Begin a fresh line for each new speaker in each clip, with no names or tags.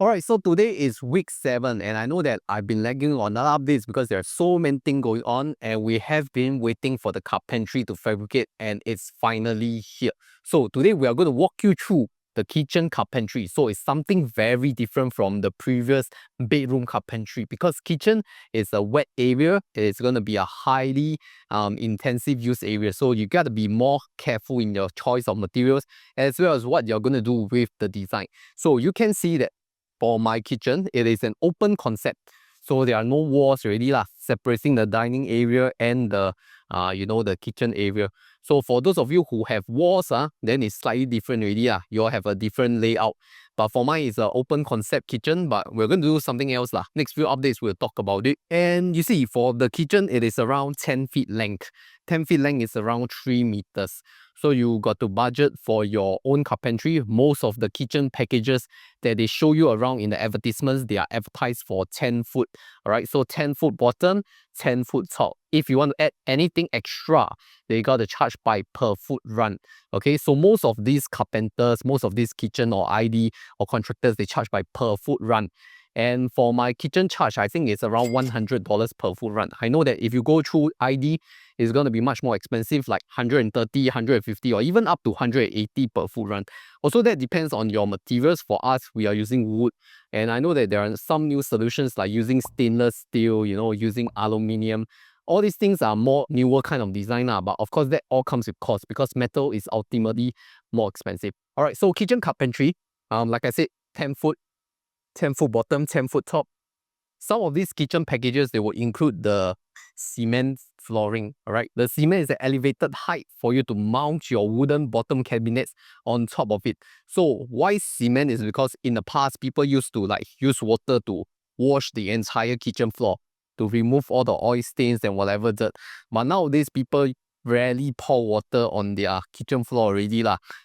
Alright, so today is week 7, and I know that I've been lagging on other updates because there are so many things going on, and we have been waiting for the carpentry to fabricate, and it's finally here. So today we are going to walk you through the kitchen carpentry. So it's something very different from the previous bedroom carpentry because kitchen is a wet area. It's going to be a highly intensive use area. So you got to be more careful in your choice of materials as well as what you're going to do with the design. So you can see that for my kitchen, it is an open concept. So there are no walls already separating the dining area and the the kitchen area. So for those of you who have walls, then it's slightly different already. You all have a different layout. But for mine, it's an open concept kitchen, but we're going to do something else. Next few updates, we'll talk about it. And you see, for the kitchen, it is around 10 feet length. 10 feet length is around 3 meters. So you got to budget for your own carpentry. Most of the kitchen packages that they show you around in the advertisements, they are advertised for 10 foot. All right, so 10 foot bottom, 10 foot top. If you want to add anything extra, they got to charge by per foot run. Okay, so most of these carpenters, most of these kitchen or ID or contractors, they charge by per foot run. And for my kitchen charge, I think it's around $100 per foot run. I know that if you go through ID, it's going to be much more expensive, like 130, 150, or even up to 180 per foot run. Also, that depends on your materials. For us, we are using wood. And I know that there are some new solutions like using stainless steel, using aluminium. All these things are more newer kind of design, but of course, that all comes with cost because metal is ultimately more expensive. All right, so kitchen carpentry, like I said, 10 foot, 10 foot bottom, 10 foot top. Some of these kitchen packages, they will include the cement flooring, all right? The cement is the elevated height for you to mount your wooden bottom cabinets on top of it. So why cement is because in the past, people used to use water to wash the entire kitchen floor to remove all the oil stains and whatever dirt. But nowadays, people rarely pour water on their kitchen floor already.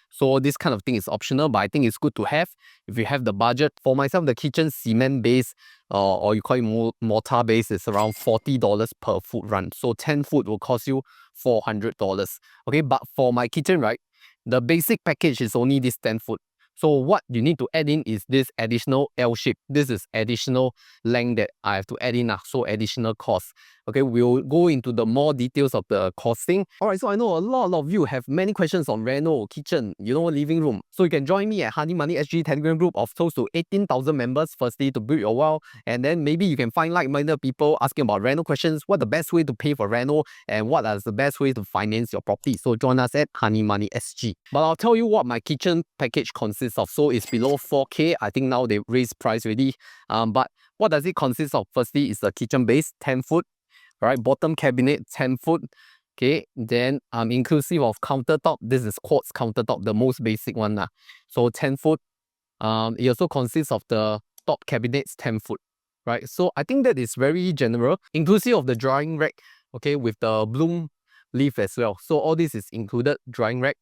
So this kind of thing is optional, but I think it's good to have if you have the budget. For myself, the kitchen cement base, or you call it mortar base, is around $40 per foot run. So 10 foot will cost you $400. Okay, but for my kitchen, right, the basic package is only this 10 foot. So what you need to add in is this additional L shape. This is additional length that I have to add in, so additional cost. Okay, we'll go into the more details of the costing. All right, so I know a lot of you have many questions on reno, kitchen, living room. So you can join me at Honey Money SG Telegram group of close to 18,000 members, firstly to build your wealth, and then maybe you can find like-minded people asking about reno questions, what the best way to pay for reno, and what are the best ways to finance your property. So join us at Honey Money SG. But I'll tell you what my kitchen package consists of. So it's below 4K. I think now they raised price already. But what does it consist of? Firstly, is the kitchen base, 10 foot. All right, bottom cabinet, 10 foot. Okay, then inclusive of countertop. This is quartz countertop, the most basic one. So 10 foot. It also consists of the top cabinets, 10 foot. Right, so I think that is very general, inclusive of the drying rack, okay, with the bloom leaf as well. So all this is included, drying rack,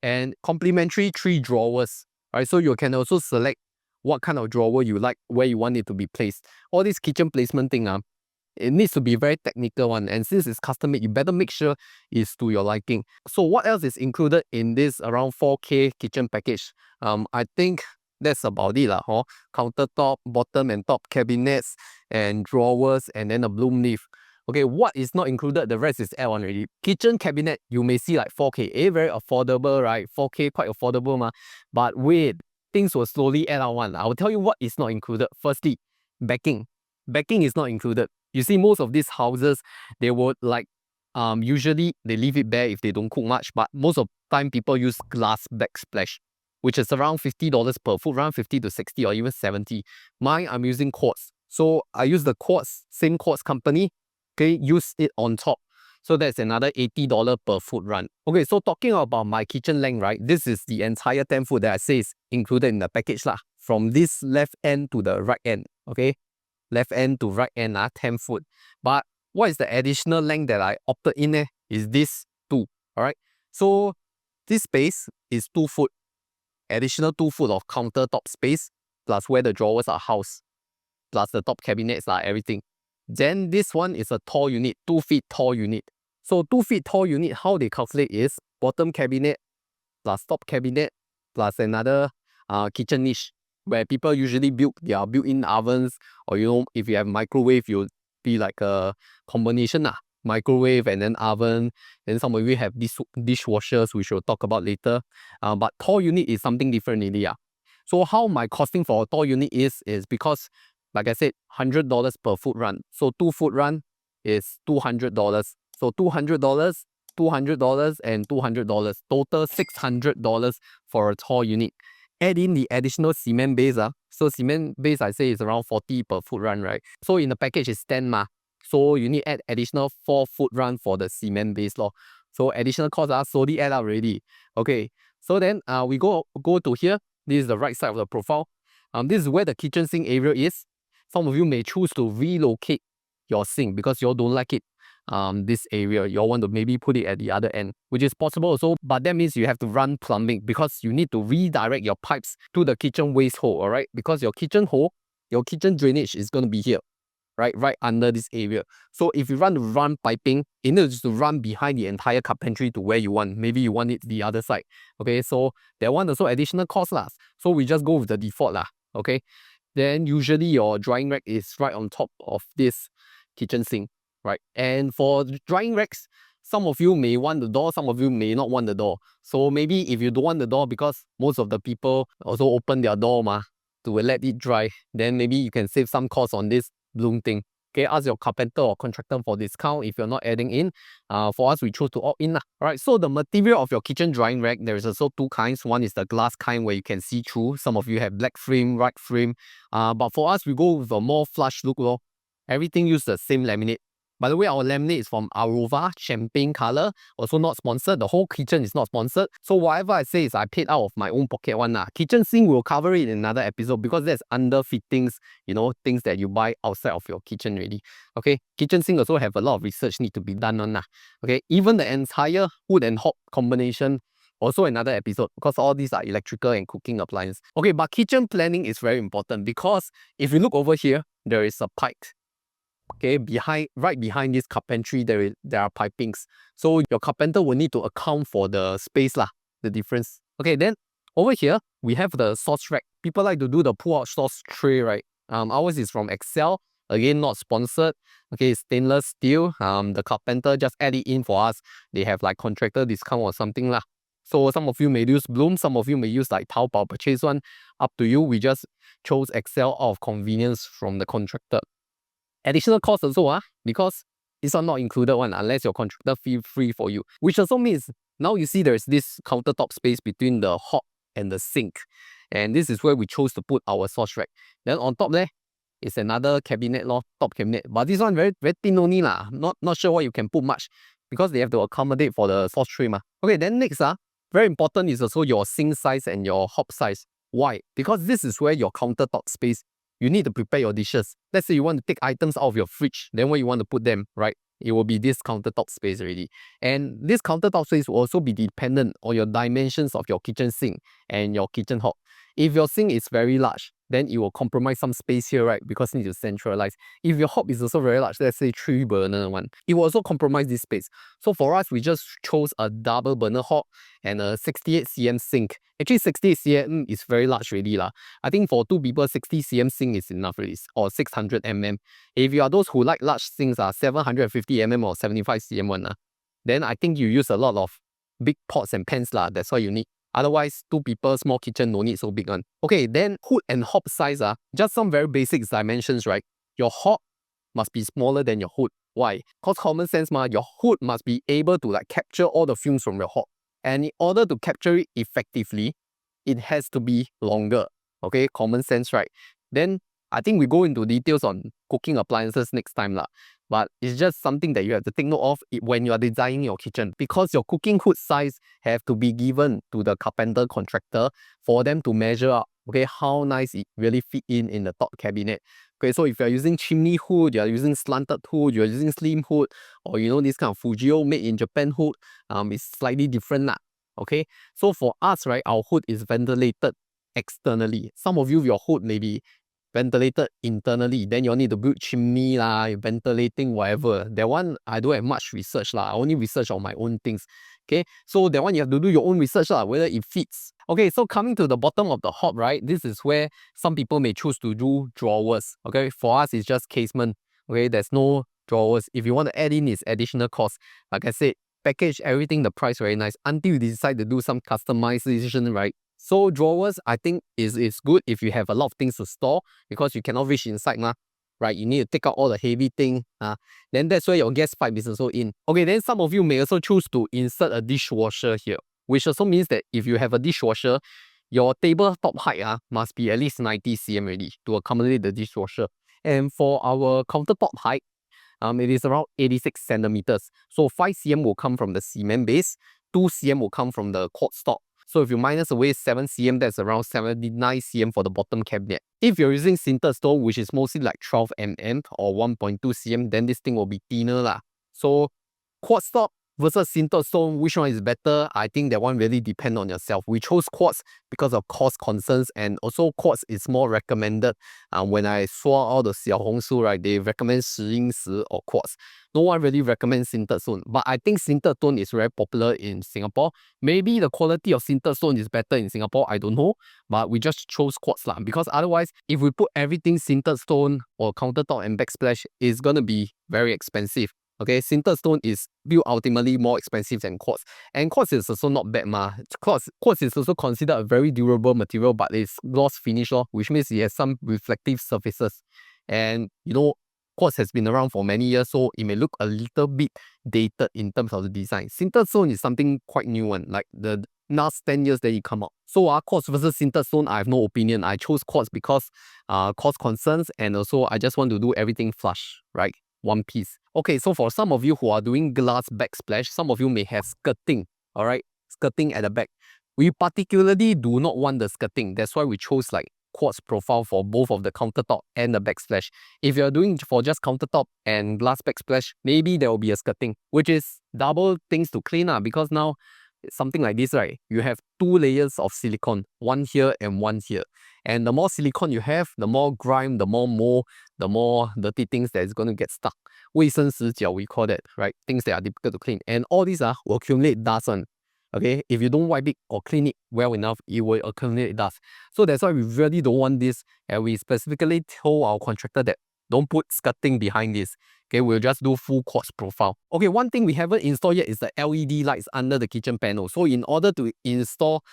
and complementary 3 drawers. Right, so you can also select what kind of drawer you like, where you want it to be placed. All this kitchen placement thing, it needs to be very technical one, and since it's custom made, you better make sure it's to your liking. So what else is included in this around 4K kitchen package? I think that's about it Countertop, bottom and top cabinets and drawers, and then a bloom leaf. Okay, what is not included? The rest is add-on already. Kitchen cabinet, you may see like 4K, very affordable, right? 4K quite affordable, but wait, things will slowly add on one. I will tell you what is not included. Firstly, backing. Backing is not included. You see, most of these houses, they would usually they leave it bare if they don't cook much, but most of the time people use glass backsplash, which is around $50 per foot, around 50 to 60 or even 70. Mine, I'm using quartz. So I use the quartz, same quartz company, okay, use it on top. So that's another $80 per foot run. Okay, so talking about my kitchen length, right? This is the entire 10 foot that I say is included in the package from this left end to the right end, okay? Left end to right end, 10 foot. But what is the additional length that I opted in is this 2, all right? So this space is 2 foot, additional 2 foot of countertop space, plus where the drawers are housed, plus the top cabinets, everything. Then this one is a tall unit, 2 feet tall unit. So 2 feet tall unit, how they calculate is bottom cabinet plus top cabinet plus another kitchen niche. where people usually build their built-in ovens, or if you have microwave, you'll be like a combination microwave and then oven. Then some of you have dishwashers, which we'll talk about later. But tall unit is something different really. So how my costing for a tall unit is because, like I said, $100 per foot run. So 2 foot run is $200. So $200, $200, and $200. Total $600 for a tall unit. Add in the additional cement base. So cement base, I say, is around 40 per foot run, right? So in the package, it's 10 So you need add additional 4 foot run for the cement base law. So additional costs slowly add up already. Okay, so then we go to here. This is the right side of the profile. This is where the kitchen sink area is. Some of you may choose to relocate your sink because you all don't like it. This area, you all want to maybe put it at the other end, which is possible also, but that means you have to run plumbing because you need to redirect your pipes to the kitchen waste hole, all right? Because your kitchen hole, your kitchen drainage is going to be here, right under this area. So if you run piping, you need to run behind the entire carpentry to where you want. Maybe you want it the other side. Okay, so that one also additional cost lah. So we just go with the default lah. Okay, then usually your drying rack is right on top of this kitchen sink, right? And for drying racks, some of you may want the door, some of you may not want the door. So maybe if you don't want the door, because most of the people also open their door to let it dry, then maybe you can save some cost on this bloom thing. Okay, ask your carpenter or contractor for discount if you're not adding in. For us, we chose to opt in. Alright, so the material of your kitchen drying rack, there is also 2 kinds. One is the glass kind where you can see through. Some of you have black frame, white frame. But for us, we go with a more flush look. Everything use the same laminate. By the way, our laminate is from Arova, champagne color. Also not sponsored. The whole kitchen is not sponsored. So whatever I say is I paid out of my own pocket one. Kitchen sink will cover it in another episode because that's under fittings, things that you buy outside of your kitchen really. Okay, kitchen sink also have a lot of research need to be done on. Okay, even the entire hood and hob combination, also another episode because all these are electrical and cooking appliances. Okay, but kitchen planning is very important because if you look over here, there is a pipe. Okay, right behind this carpentry, there are pipings. So your carpenter will need to account for the space the difference. Okay, then over here, we have the sauce rack. People like to do the pull-out sauce tray, right? Ours is from Excel. Again, not sponsored. Okay, stainless steel. The carpenter just add it in for us. They have like contractor discount or something . So some of you may use Bloom, some of you may use like Taobao purchase one. Up to you. We just chose Excel out of convenience from the contractor. Additional cost also because it's not included one unless your contractor feel free for you. Which also means now you see there's this countertop space between the hob and the sink. And this is where we chose to put our sauce rack. Then on top there is another cabinet top cabinet. But this one very, very thin only Not sure what you can put much because they have to accommodate for the sauce tray Okay, then next very important is also your sink size and your hob size. Why? Because this is where your countertop space you need to prepare your dishes. Let's say you want to take items out of your fridge, then where you want to put them, right? It will be this countertop space already. And this countertop space will also be dependent on your dimensions of your kitchen sink and your kitchen hob. If your sink is very large, then it will compromise some space here, right? Because you need to centralize. If your hob is also very large, let's say 3 burner one, it will also compromise this space. So for us, we just chose a double burner hob and a 68 cm sink. Actually, 68 cm is very large already I think for 2 people, 60 cm sink is enough already, or 600 mm. If you are those who like large sinks 750 mm or 75 cm one then I think you use a lot of big pots and pans that's what you need. Otherwise, 2 people, small kitchen, no need so big one. Okay, then hood and hob size just some very basic dimensions, right? Your hob must be smaller than your hood. Why? Because common sense your hood must be able to capture all the fumes from your hob. And in order to capture it effectively, it has to be longer. Okay, common sense, right? Then I think we go into details on cooking appliances next time But it's just something that you have to take note of when you are designing your kitchen. Because your cooking hood size have to be given to the carpenter contractor for them to measure out, okay, how nice it really fit in the top cabinet. Okay, so if you're using chimney hood, you're using slanted hood, you're using slim hood, or this kind of Fujio made in Japan hood, it's slightly different Okay, so for us, right, our hood is ventilated externally. Some of you, your hood may be ventilated internally. Then you need to build chimney lah, ventilating whatever. That one I don't have much research lah. I only research on my own things. Okay, so that one you have to do your own research lah, whether it fits. Okay, so coming to the bottom of the hob, right? This is where some people may choose to do drawers. Okay, for us it's just casement. Okay, there's no drawers. If you want to add in, it's additional cost. Like I said, package everything, the price very nice until you decide to do some customization, right? So drawers, I think is good if you have a lot of things to store because you cannot reach inside, right? You need to take out all the heavy thing. Then that's where your gas pipe is also in. Okay, then some of you may also choose to insert a dishwasher here, which also means that if you have a dishwasher, your tabletop height must be at least 90 cm already to accommodate the dishwasher. And for our countertop height, it is around 86 centimeters. So 5 cm will come from the cement base, 2 cm will come from the quartz top. So if you minus away 7 cm, that's around 79 cm for the bottom cabinet. If you're using sintered stone, which is mostly like 12 mm or 1.2 cm, then this thing will be thinner lah. So quartz top versus sintered stone, which one is better? I think that one really depends on yourself. We chose quartz because of cost concerns, and also quartz is more recommended. When I saw all the Xiaohongshu, right, they recommend 石英石 or quartz. No one really recommends sintered stone, but I think sintered stone is very popular in Singapore. Maybe the quality of sintered stone is better in Singapore, I don't know, but we just chose quartz lah, because otherwise, if we put everything sintered stone or countertop and backsplash, it's gonna be very expensive. Okay, sintered stone is built ultimately more expensive than quartz. And quartz is also not bad Quartz is also considered a very durable material, but it's gloss finish which means it has some reflective surfaces. And you know, quartz has been around for many years, so it may look a little bit dated in terms of the design. Sintered stone is something quite new one, like the last 10 years that it come out. So quartz versus sintered stone, I have no opinion. I chose quartz because cost concerns, and also I just want to do everything flush, right? One piece. Okay, so for some of you who are doing glass backsplash, some of you may have skirting, all right? Skirting at the back. We particularly do not want the skirting. That's why we chose like quartz profile for both of the countertop and the backsplash. If you're doing for just countertop and glass backsplash, maybe there will be a skirting, which is double things to clean because now something like this, right? You have 2 layers of silicone, one here and one here. And the more silicone you have, the more grime, the more mold, the more dirty things that is going to get stuck. 卫生死角, we call that, right? Things that are difficult to clean. And all these will accumulate dust on. Okay, if you don't wipe it or clean it well enough, it will accumulate dust. So that's why we really don't want this. And we specifically told our contractor that don't put skirting behind this. Okay, we'll just do full quartz profile. Okay, one thing we haven't installed yet is the LED lights under the kitchen panel. So in order to install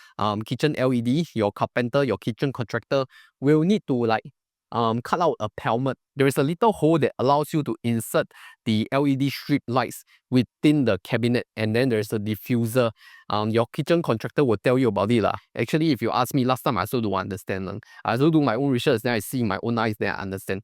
kitchen LED, your carpenter, your kitchen contractor will need to like cut out a pelmet. There is a little hole that allows you to insert the LED strip lights within the cabinet, and then there's a diffuser. Your kitchen contractor will tell you about it lah. Actually, if you ask me, last time I also don't understand. I also do my own research, then I see my own eyes, then I understand.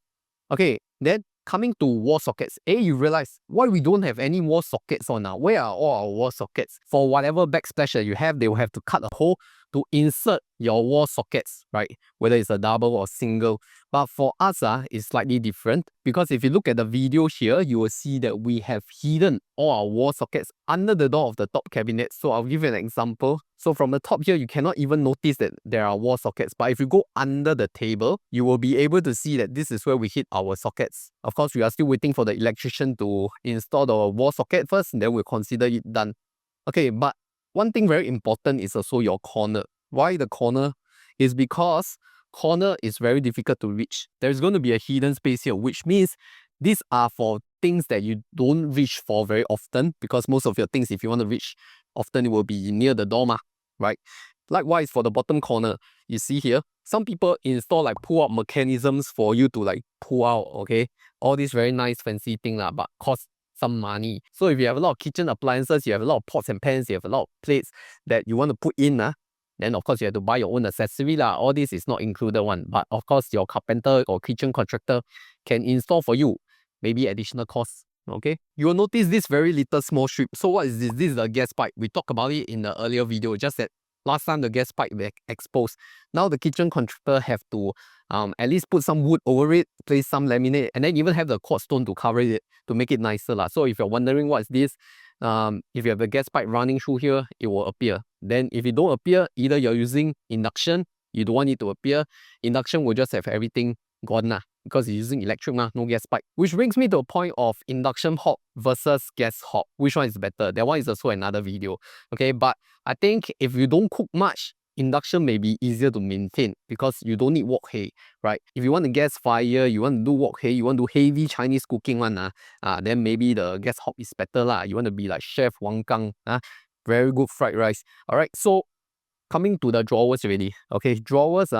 Okay, then coming to wall sockets, you realize why we don't have any wall sockets on now. Where are all our wall sockets? For whatever backsplash that you have, they will have to cut a hole to insert your wall sockets, right? Whether it's a double or single. But for us, it's slightly different, because if you look at the video here, you will see that we have hidden all our wall sockets under the door of the top cabinet. So I'll give you an example. So from the top here, you cannot even notice that there are wall sockets. But if you go under the table, you will be able to see that this is where we hid our sockets. Of course, we are still waiting for the electrician to install the wall socket first, and then we'll consider it done. Okay, but one thing very important is also your corner. Why the corner? Is because corner is very difficult to reach. There's going to be a hidden space here, which means these are for things that you don't reach for very often, because most of your things, if you want to reach often, it will be near the door, right? Likewise, for the bottom corner, you see here, some people install like pull-out mechanisms for you to like pull out, okay? All these very nice fancy thing, but cost some money. So if you have a lot of kitchen appliances, you have a lot of pots and pans, you have a lot of plates that you want to put in, then of course you have to buy your own accessory. All this is not included one. But of course your carpenter or kitchen contractor can install for you. Maybe additional costs. Okay. You will notice this very little small strip. So what is this? This is the gas pipe. We talked about it in the earlier video. Just that last time the gas pipe was exposed. Now the kitchen contractor have to at least put some wood over it, place some laminate, and then even have the quartz stone to cover it to make it nicer. So if you're wondering what is this, if you have a gas pipe running through here, it will appear. Then if it don't appear, either you're using induction, you don't want it to appear. Induction will just have everything gone lah, because it's using electric mah, no gas pipe. Which brings me to a point of induction hob versus gas hob. Which one is better? That one is also another video. Okay, but I think if you don't cook much, induction may be easier to maintain because you don't need wok hay, right? If you want a gas fire, you want to do wok hay, you want to do heavy Chinese cooking one, then maybe the gas hob is better lah. You want to be like Chef Wang Gang, very good fried rice. All right, so coming to the drawers already. Okay, drawers,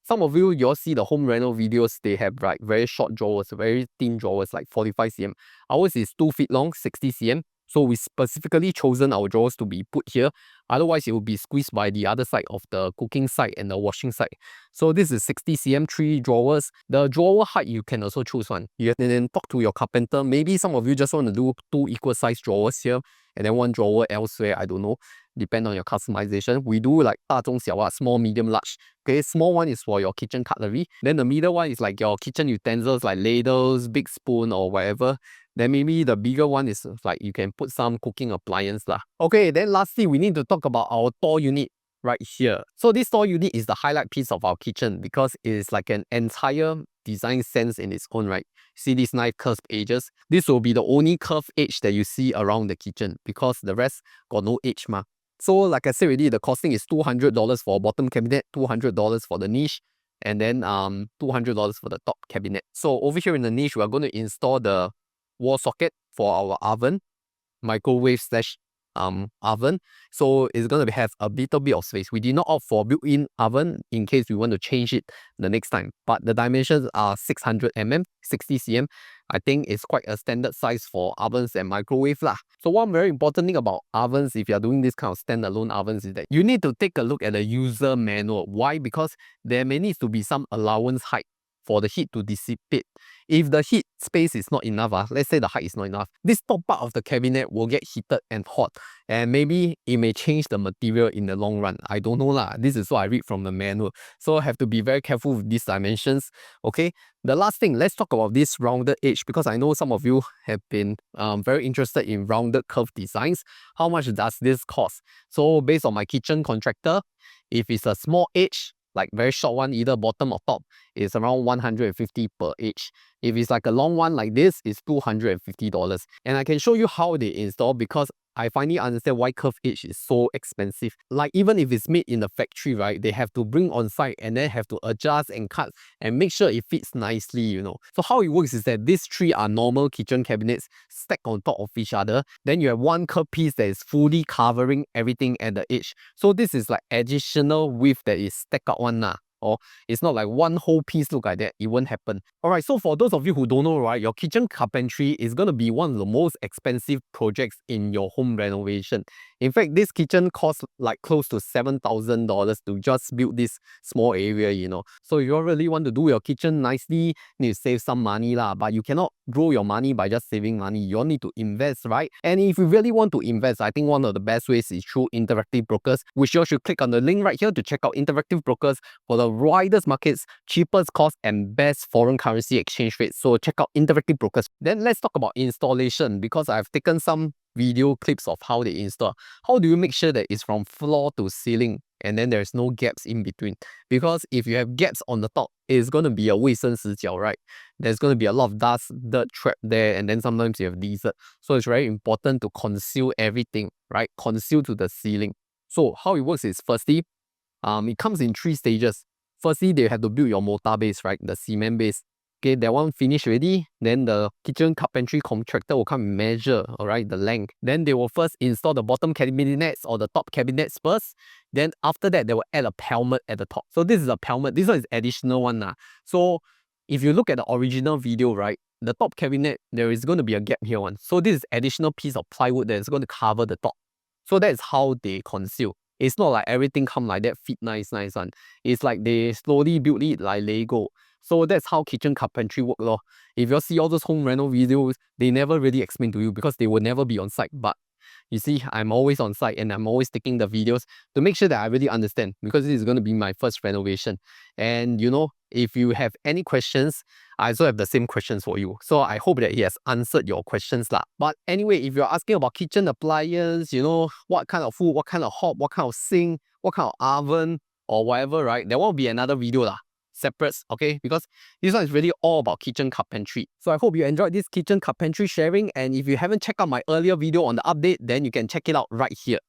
some of you all see the home reno videos, they have like very short drawers, very thin drawers, like 45 cm. Ours is 2 feet long, 60 cm. So we specifically chosen our drawers to be put here. Otherwise, it will be squeezed by the other side of the cooking side and the washing side. So this is 60 cm, 3 drawers. The drawer height, you can also choose one. You can then talk to your carpenter. Maybe some of you just want to do 2 equal size drawers here and then 1 drawer elsewhere, I don't know. Depend on your customization. We do like 大中小, small, medium, large. Okay, small one is for your kitchen cutlery. Then the middle one is like your kitchen utensils like ladles, big spoon or whatever. Then maybe the bigger one is like you can put some cooking appliance lah. Okay, then lastly, we need to talk about our store unit right here. So this store unit is the highlight piece of our kitchen because it is like an entire design sense in its own right. See these nice curved edges? This will be the only curved edge that you see around the kitchen because the rest got no edge ma. So like I said already, the costing is $200 for a bottom cabinet, $200 for the niche, and then $200 for the top cabinet. So over here in the niche, we are going to install the wall socket for our oven, microwave slash oven. So it's going to have a little bit of space. We did not opt for built-in oven in case we want to change it the next time. But the dimensions are 600 mm, 60 cm. I think it's quite a standard size for ovens and microwave lah. So one very important thing about ovens, if you're doing this kind of standalone ovens, is that you need to take a look at the user manual. Why? Because there may need to be some allowance height for the heat to dissipate. If the heat space is not enough, let's say the height is not enough, this top part of the cabinet will get heated and hot, and maybe it may change the material in the long run. I don't know lah. This is what I read from the manual. So I have to be very careful with these dimensions. Okay. The last thing, let's talk about this rounded edge because I know some of you have been very interested in rounded curve designs. How much does this cost? So based on my kitchen contractor, if it's a small edge, like very short one, either bottom or top, is around 150 per edge. If it's like a long one like this, it's $250. And I can show you how they install because I finally understand why curved edge is so expensive. Like even if it's made in the factory, right, they have to bring on site and then have to adjust and cut and make sure it fits nicely, you know. So how it works is that these 3 are normal kitchen cabinets stacked on top of each other. Then you have one curved piece that is fully covering everything at the edge. So this is like additional width that is stacked out one lah. Or it's not like one whole piece look like that. It won't happen. Alright, so for those of you who don't know, right, your kitchen carpentry is going to be one of the most expensive projects in your home renovation. In fact, this kitchen costs like close to $7,000 to just build this small area, you know. So if you really want to do your kitchen nicely, you need to save some money lah. But you cannot grow your money by just saving money. You all need to invest, right? And if you really want to invest, I think one of the best ways is through Interactive Brokers, which you should click on the link right here to check out Interactive Brokers for the widest markets, cheapest cost, and best foreign currency exchange rates. So check out Interactive Brokers. Then let's talk about installation because I've taken some video clips of how they install. How do you make sure that it's from floor to ceiling and then there's no gaps in between? Because if you have gaps on the top, it's going to be a 卫生死角, right? There's going to be a lot of dust, dirt trapped there, and then sometimes you have lizard. So it's very important to conceal everything, right? Conceal to the ceiling. So how it works is firstly, it comes in 3 stages. Firstly, they have to build your mortar base, right? The cement base. Okay, that one finished already. Then the kitchen carpentry contractor will come and measure, all right, the length. Then they will first install the bottom cabinets or the top cabinets first. Then after that, they will add a pelmet at the top. So this is a pelmet. This one is additional one. So if you look at the original video, right, the top cabinet, there is going to be a gap here one. So this is additional piece of plywood that is going to cover the top. So that is how they conceal. It's not like everything come like that, fit nice one. It's like they slowly build it like Lego. So that's how kitchen carpentry work lor. If you see all those home reno videos, they never really explain to you because they will never be on site. But you see, I'm always on site and I'm always taking the videos to make sure that I really understand because this is going to be my first renovation. And you know, if you have any questions, I also have the same questions for you. So I hope that he has answered your questions lah. But anyway, if you're asking about kitchen appliance, you know, what kind of food, what kind of hob, what kind of sink, what kind of oven or whatever, right? There will be another video lah. separates, okay? Because this one is really all about kitchen carpentry. So I hope you enjoyed this kitchen carpentry sharing, and if you haven't checked out my earlier video on the update, then you can check it out right here.